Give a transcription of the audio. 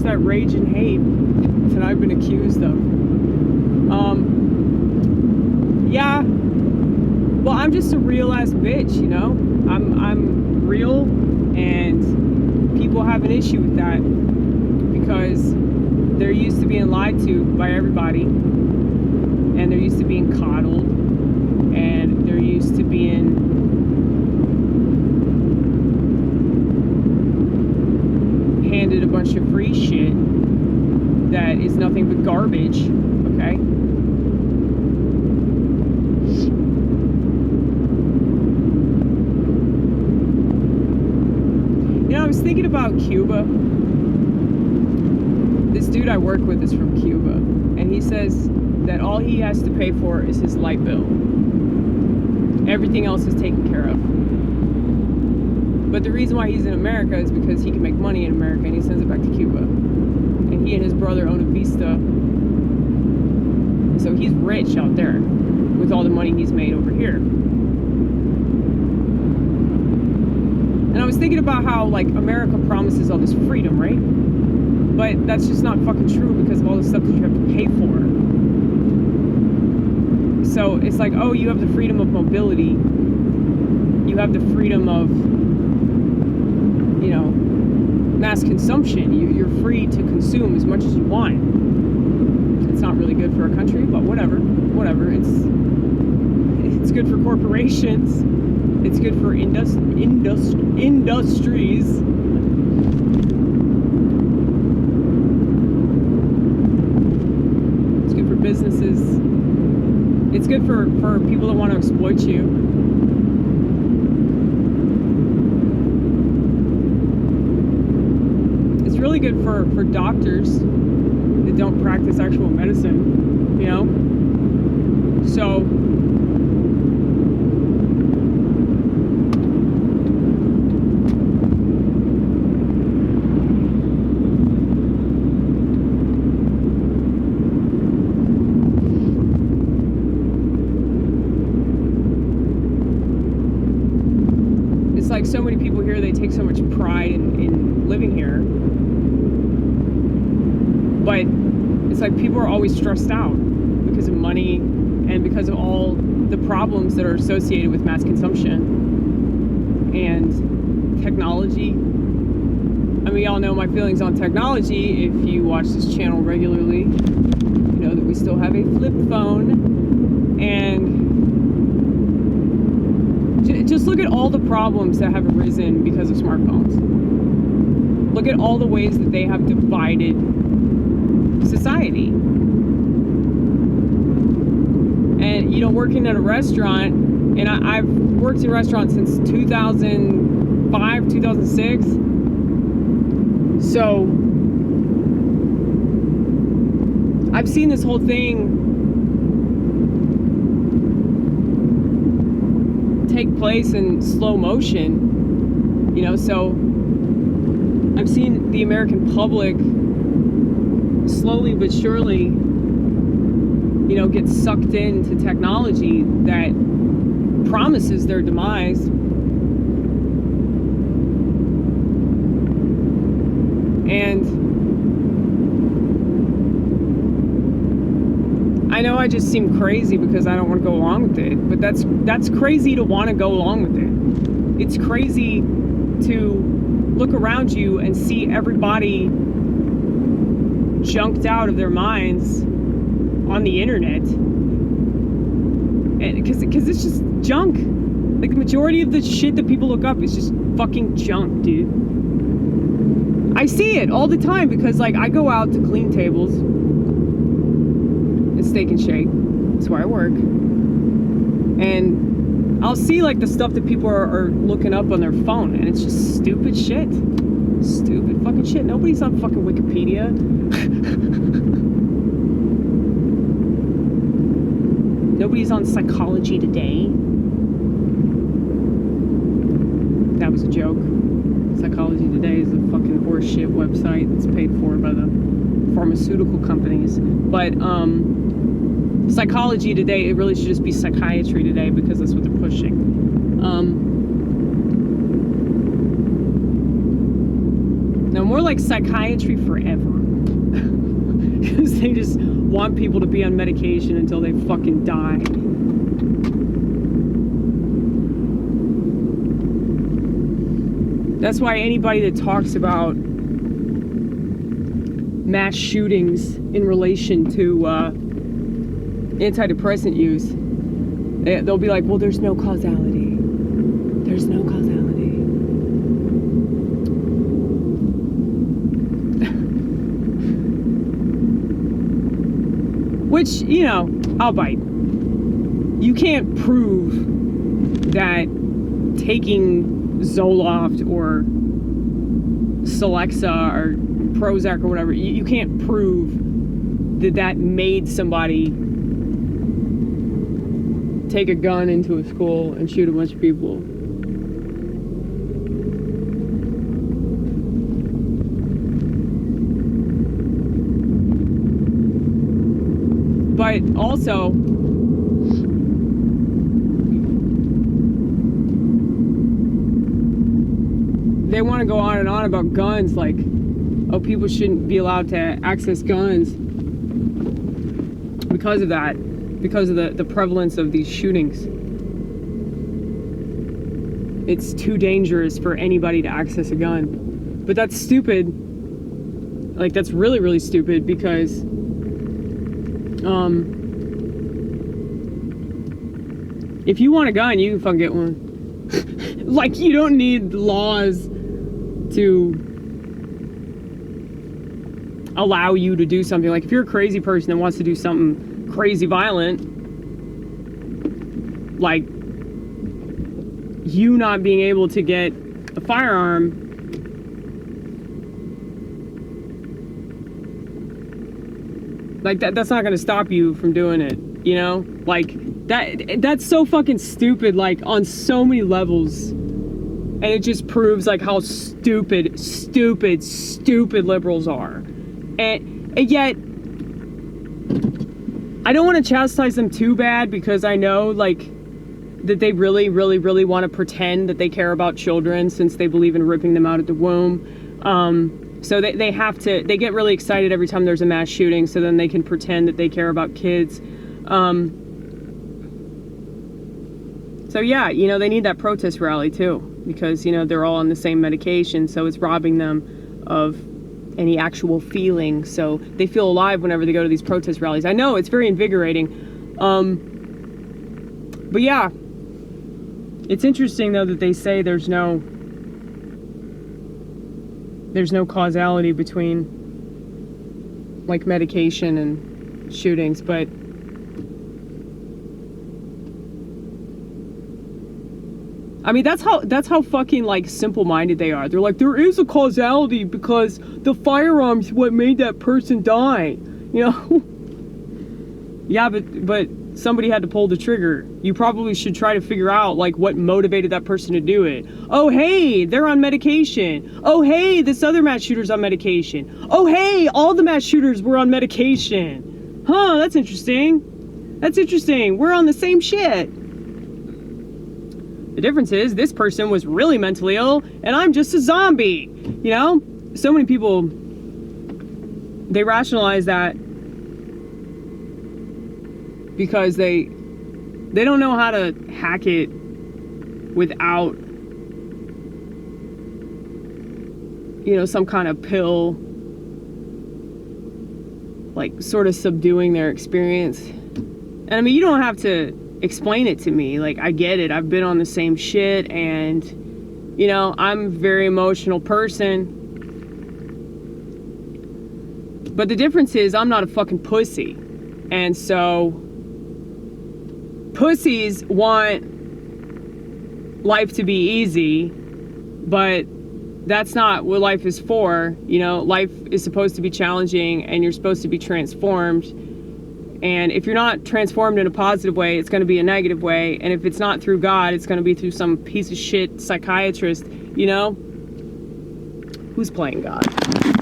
that rage and hate that I've been accused of. Yeah. Well, I'm just a real ass bitch, you know? I'm real, and people have an issue with that because they're used to being lied to by everybody, and they're used to being coddled, and they're used to being handed a bunch of free shit that is nothing but garbage, okay? You know, I was thinking about Cuba. This dude I work with is from Cuba, and he says that all he has to pay for is his light bill. Everything else is taken care of. But the reason why he's in America is because he can make money in America, and he sends it back to Cuba. And he and his brother own a Vista. So he's rich out there with all the money he's made over here. And I was thinking about how, like, America promises all this freedom, right? But that's just not fucking true because of all the stuff that you have to pay for. So it's like, oh, you have the freedom of mobility. You have the freedom of, you know, mass consumption. You're free to consume as much as you want. It's not really good for a country, but whatever. It's good for corporations. It's good for industries. It's good for businesses. It's good for people that want to exploit you. It's really good for doctors that don't practice actual medicine, you know? So, it's like so many people here, they take so much pride in living here. But it's like people are always stressed out because of money and because of all the problems that are associated with mass consumption and technology. I mean, y'all know my feelings on technology. If you watch this channel regularly, you know that we still have a flip phone. And just look at all the problems that have arisen because of smartphones. Look at all the ways that they have divided society. And, you know, working at a restaurant, and I've worked in restaurants since 2005, 2006. So I've seen this whole thing take place in slow motion, you know, so I've seen the American public slowly but surely, you know, get sucked into technology that promises their demise. And I know I just seem crazy because I don't want to go along with it, but that's crazy to want to go along with it. It's crazy to look around you and see everybody junked out of their minds on the internet, and because it's just junk. Like, the majority of the shit that people look up is just fucking junk, dude. I see it all the time because, like, I go out to clean tables at Steak and Shake. That's where I work, and I'll see, like, the stuff that people are looking up on their phone, and it's just stupid shit. Stupid fucking shit. Nobody's on fucking Wikipedia. Nobody's on Psychology Today. That was a joke. Psychology Today is a fucking horseshit website that's paid for by the pharmaceutical companies. But Psychology Today, it really should just be Psychiatry Today because that's what they're pushing. Now, more like psychiatry forever. Because they just want people to be on medication until they fucking die. That's why anybody that talks about mass shootings in relation to antidepressant use, they'll be like, well, there's no causality. There's no causality. Which, you know, I'll bite. You can't prove that taking Zoloft or Celexa or Prozac or whatever, you can't prove that that made somebody take a gun into a school and shoot a bunch of people. But also, they want to go on and on about guns, like, oh, people shouldn't be allowed to access guns because of that, because of the prevalence of these shootings. It's too dangerous for anybody to access a gun. But that's stupid. Like, that's really, really stupid, because if you want a gun, you can fucking get one. Like, you don't need laws to allow you to do something. Like, if you're a crazy person that wants to do something crazy violent, like you not being able to get a firearm, like that's not going to stop you from doing it, you know? Like, that's so fucking stupid, like, on so many levels. And it just proves, like, how stupid liberals are. And yet, I don't want to chastise them too bad, because I know, like, that they really want to pretend that they care about children, since they believe in ripping them out at the womb. So they have to, they get really excited every time there's a mass shooting, so then they can pretend that they care about kids. So yeah, you know, they need that protest rally too, because, you know, they're all on the same medication, so it's robbing them of any actual feeling. So they feel alive whenever they go to these protest rallies. I know, it's very invigorating. But yeah, it's interesting though that they say there's no causality between, like, medication and shootings, but I mean, that's how fucking, like, simple-minded they are. They're like, there is a causality because the firearm's what made that person die, you know? Yeah, but somebody had to pull the trigger. You probably should try to figure out, like, what motivated that person to do it. Oh, hey, they're on medication. Oh, hey, this other mass shooter's on medication. Oh, hey, all the mass shooters were on medication. Huh, that's interesting. That's interesting. We're on the same shit. The difference is this person was really mentally ill and I'm just a zombie. You know? So many people, they rationalize that because they don't know how to hack it without, you know, some kind of pill, like, sort of subduing their experience. And I mean, you don't have to explain it to me. Like, I get it. I've been on the same shit, and, you know, I'm a very emotional person. But the difference is I'm not a fucking pussy. And so pussies want life to be easy, but that's not what life is for. You know, life is supposed to be challenging, and you're supposed to be transformed. And if you're not transformed in a positive way, it's going to be a negative way. And if it's not through God, it's going to be through some piece of shit psychiatrist, you know? Who's playing God?